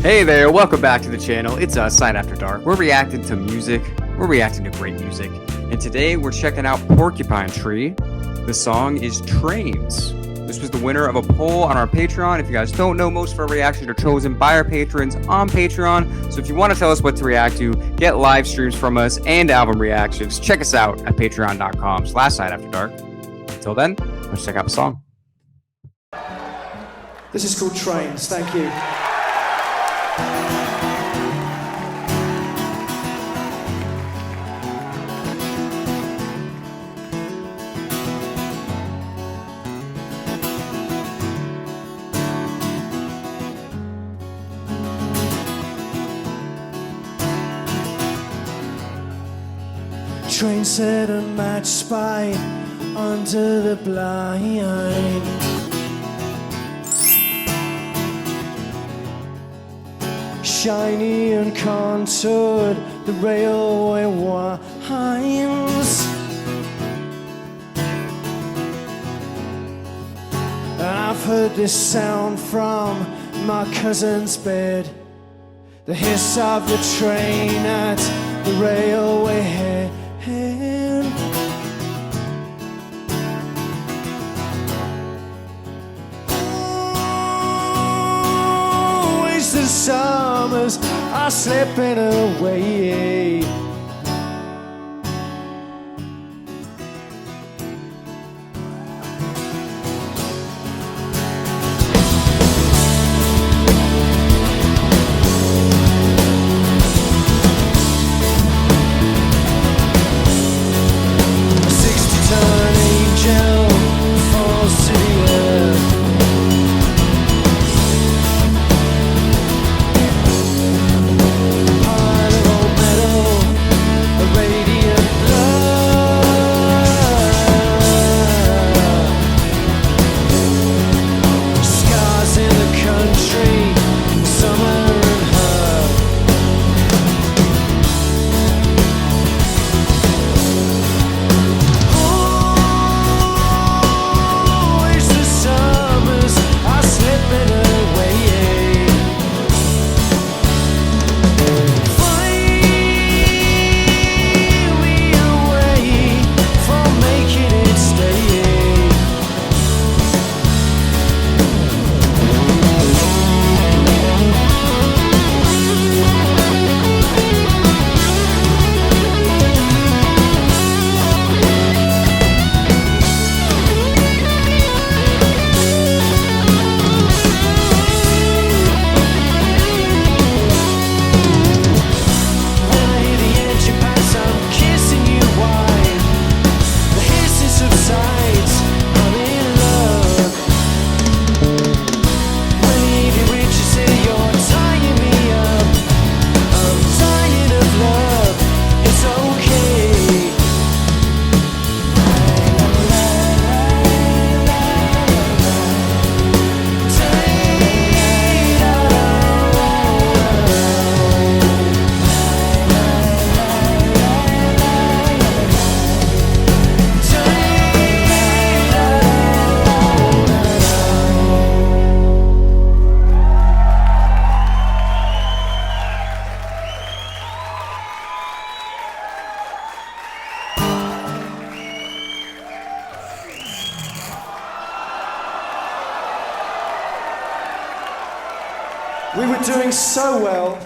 Hey there, welcome back to the channel. It's S.A.D. After Dark. We're reacting to music. We're reacting to great music. And today we're checking out Porcupine Tree. The song is Trains. This was the winner of a poll on our Patreon. If you guys don't know, most of our reactions are chosen by our patrons on Patreon. So if you want to tell us what to react to, get live streams from us and album reactions, check us out at patreon.com/SADafterdark. Until then, let's check out the song. This is called Trains. Thank you. Train set a match spy under the blind. Shiny and contoured, the railway winds. I've heard this sound from my cousin's bed, the hiss of the train at the railway head. Always the summers are slipping away. We were doing so well.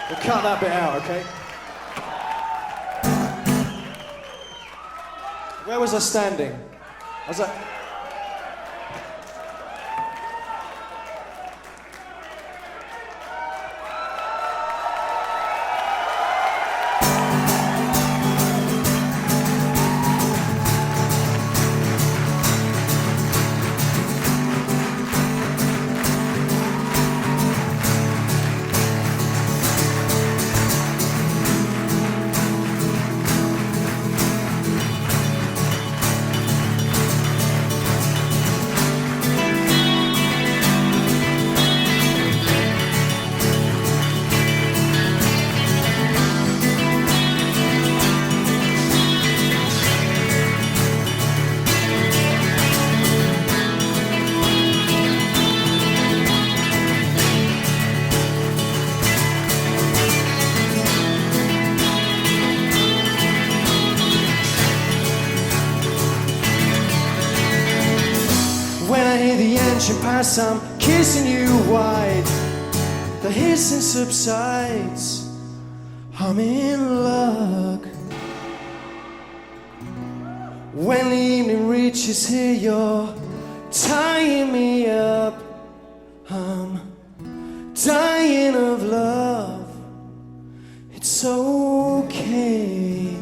We'll cut that bit out, okay? Where was I standing? I was like... pushing past, I'm kissing you wide. The hissing subsides, I'm in luck. When the evening reaches here, you're tying me up. I'm dying of love. It's okay.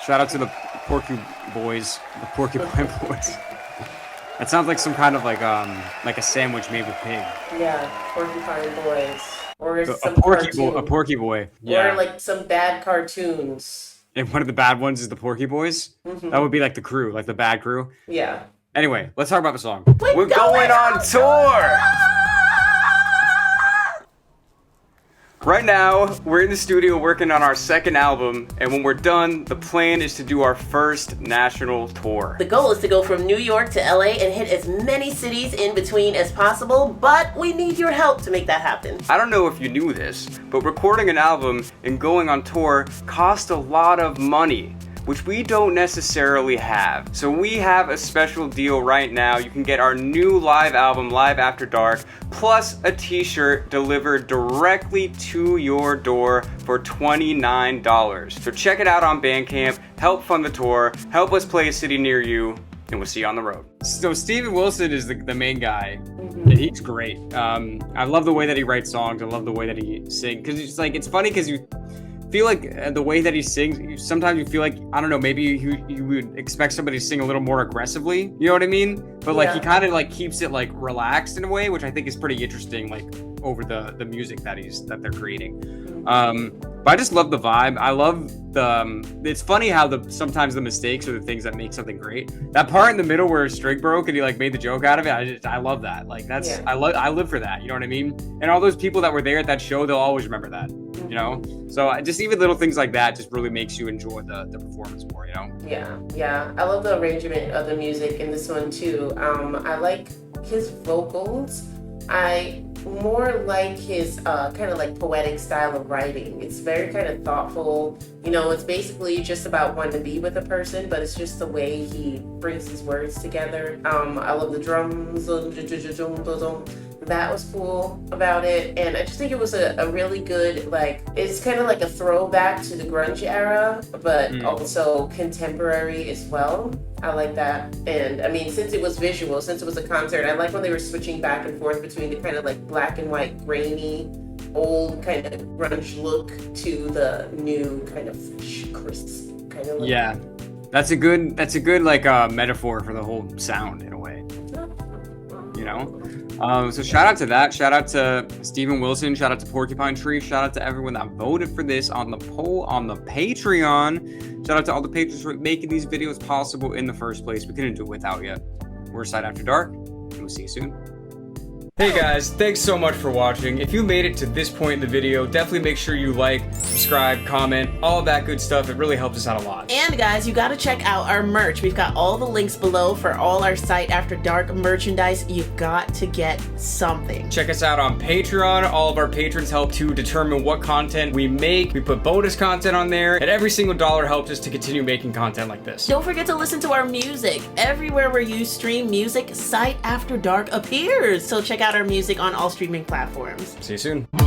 Shout out to the Porcupine Boys. That sounds like some kind of like a sandwich made with pig. Yeah, Porcupine Boys. Or some a porky boy. Yeah. Or like some bad cartoons. And one of the bad ones is the Porky Boys. Mm-hmm. That would be like the crew, like the bad crew. Yeah. Anyway, let's talk about the song. We're going on tour! Right now, we're in the studio working on our second album, and when we're done, the plan is to do our first national tour. The goal is to go from New York to LA and hit as many cities in between as possible, but we need your help to make that happen. I don't know if you knew this, but recording an album and going on tour costs a lot of money, which we don't necessarily have. So we have a special deal right now. You can get our new live album, Live After Dark, plus a t-shirt delivered directly to your door for $29. So check it out on Bandcamp, help fund the tour, help us play a city near you, and we'll see you on the road. So Steven Wilson is the main guy, and he's great. I love the way that he writes songs. I love the way that he sings, because it's funny because you feel like the way that he sings, sometimes you feel like, I don't know, maybe you would expect somebody to sing a little more aggressively, you know what I mean? But like he kind of like keeps it like relaxed in a way, which I think is pretty interesting, like over the music that they're creating. But I just love the vibe. I love it's funny how sometimes the mistakes are the things that make something great. That part in the middle where his string broke and he like made the joke out of it, I love that. Like I live for that, you know what I mean? And all those people that were there at that show, they'll always remember that, you know? So just even little things like that just really makes you enjoy the performance more, you know? Yeah. I love the arrangement of the music in this one too. I like his vocals. I more like his kind of like poetic style of writing. It's very kind of thoughtful. You know, it's basically just about wanting to be with a person, but it's just the way he brings his words together. I love the drums. That was cool about it, and I just think it was a really good, like, it's kind of like a throwback to the grunge era, but also contemporary as well. I like that. And I mean, since it was visual, since it was a concert, I like when they were switching back and forth between the kind of like black and white, grainy, old kind of grunge look to the new kind of crisp kind of look. Yeah, that's a good like metaphor for the whole sound in a way, you know? So shout out to that. Shout out to Steven Wilson. Shout out to Porcupine Tree. Shout out to everyone that voted for this on the poll on the Patreon. Shout out to all the patrons for making these videos possible in the first place. We couldn't do it without you. We're S.A.D. After Dark, and we'll see you soon. Hey guys, thanks so much for watching. If you made it to this point in the video, definitely make sure you like, subscribe, comment, all of that good stuff. It really helps us out a lot. And guys, you gotta check out our merch. We've got all the links below for all our Sight After Dark merchandise. You've got to get something. Check us out on Patreon. All of our patrons help to determine what content we make. We put bonus content on there, and every single dollar helps us to continue making content like this. Don't forget to listen to our music. Everywhere where you stream music, Sight After Dark appears. So check out our music on all streaming platforms. See you soon.